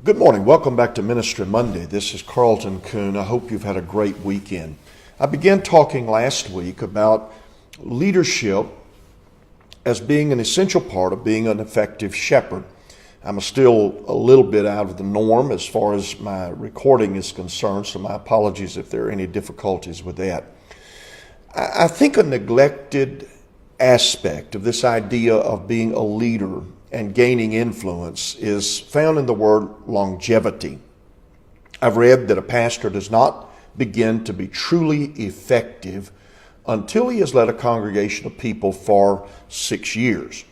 Good morning. Welcome back to Ministry Monday. This is Carlton, Coon. I hope you've had a great weekend. I began talking last week about leadership as being an essential part of being an effective shepherd. I'm still a little bit out of the norm as far as my recording is concerned, so my apologies if there are any difficulties with that. I think a neglected aspect of this idea of being a leader and gaining influence is found in the word longevity. I've read that a pastor does not begin to be truly effective until he has led a congregation of people for 6 years.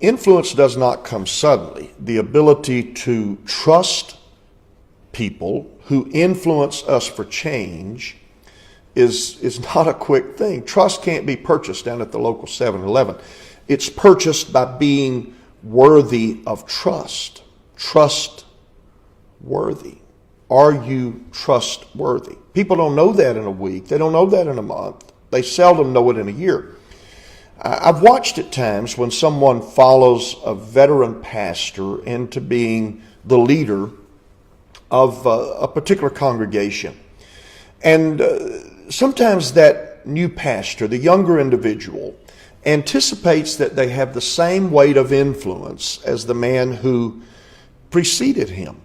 Influence does not come suddenly. The ability to trust people who influence us for change is not a quick thing. Trust can't be purchased down at the local 7-Eleven. It's purchased by being worthy of trust. Trustworthy. Are you trustworthy? People don't know that in a week. They don't know that in a month. They seldom know it in a year. I've watched at times when someone follows a veteran pastor into being the leader of a particular congregation. And sometimes that new pastor, the younger individual, anticipates that they have the same weight of influence as the man who preceded him.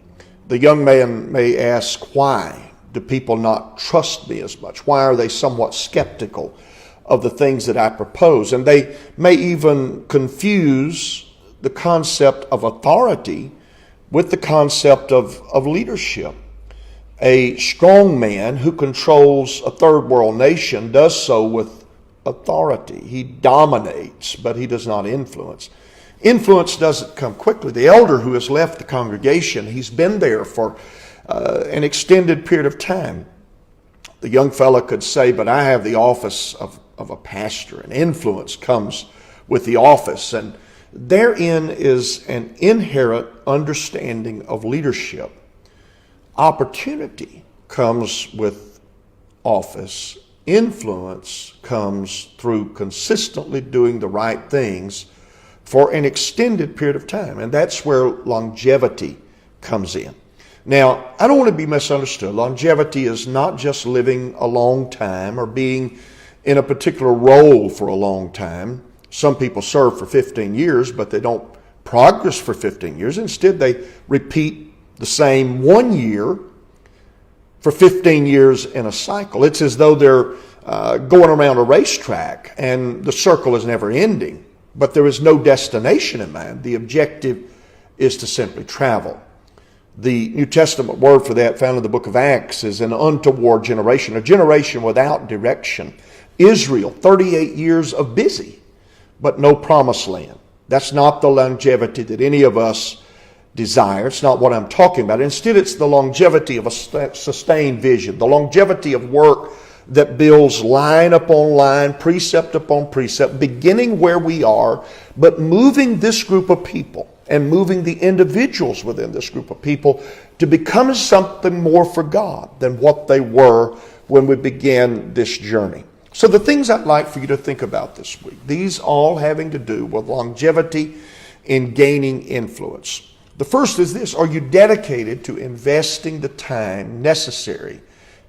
The young man may ask, why do people not trust me as much? Why are they somewhat skeptical of the things that I propose? And they may even confuse the concept of authority with the concept of leadership. A strong man who controls a third world nation does so with authority. He dominates, but he does not influence. Influence doesn't come quickly. The elder who has left the congregation, he's been there for an extended period of time. The young fella could say, but I have the office of a pastor, and influence comes with the office. And therein is an inherent understanding of leadership. Opportunity comes with office. Influence comes through consistently doing the right things for an extended period of time. And that's where longevity comes in. Now, I don't want to be misunderstood. Longevity is not just living a long time or being in a particular role for a long time. Some people serve for 15 years, but they don't progress for 15 years. Instead, they repeat the same 1 year for 15 years in a cycle. It's as though they're going around a racetrack and the circle is never ending, but there is no destination in mind. The objective is to simply travel. The New Testament word for that found in the book of Acts is an untoward generation, a generation without direction. Israel, 38 years of busy, but no promised land. That's not the longevity that any of us desire. It's not what I'm talking about. Instead, it's the longevity of a sustained vision, the longevity of work that builds line upon line, precept upon precept, beginning where we are, but moving this group of people and moving the individuals within this group of people to become something more for God than what they were when we began this journey. So the things I'd like for you to think about this week, these all having to do with longevity in gaining influence. The first is this: are you dedicated to investing the time necessary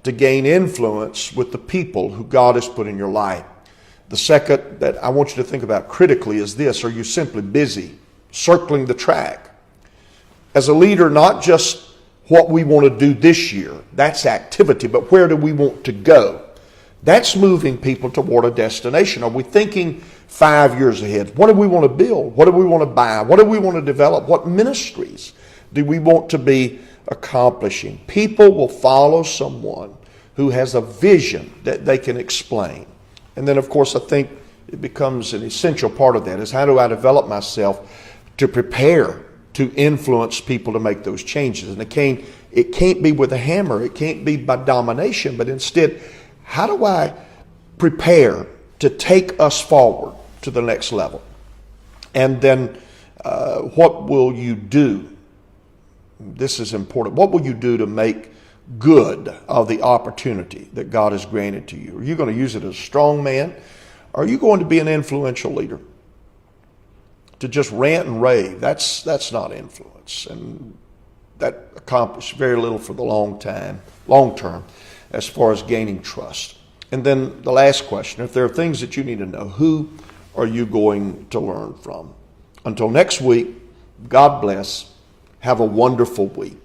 to gain influence with the people who God has put in your life? The second that I want you to think about critically is this: are you simply busy circling the track? As a leader, not just what we want to do this year, that's activity, but where do we want to go? That's moving people toward a destination. Are we thinking 5 years ahead? What do we want to build? What do we want to buy? What do we want to develop? What ministries do we want to be accomplishing? People will follow someone who has a vision that they can explain. And then, of course, I think it becomes an essential part of that is how do I develop myself to prepare to influence people to make those changes? And it can't be with a hammer. It can't be by domination, but instead, how do I prepare to take us forward to the next level? And then what will you do? This is important. What will you do to make good of the opportunity that God has granted to you? Are you going to use it as a strong man? Or are you going to be an influential leader? To just rant and rave, that's not influence. And that accomplish very little for the long term, as far as gaining trust. And then the last question, if there are things that you need to know, who are you going to learn from? Until next week, God bless. Have a wonderful week.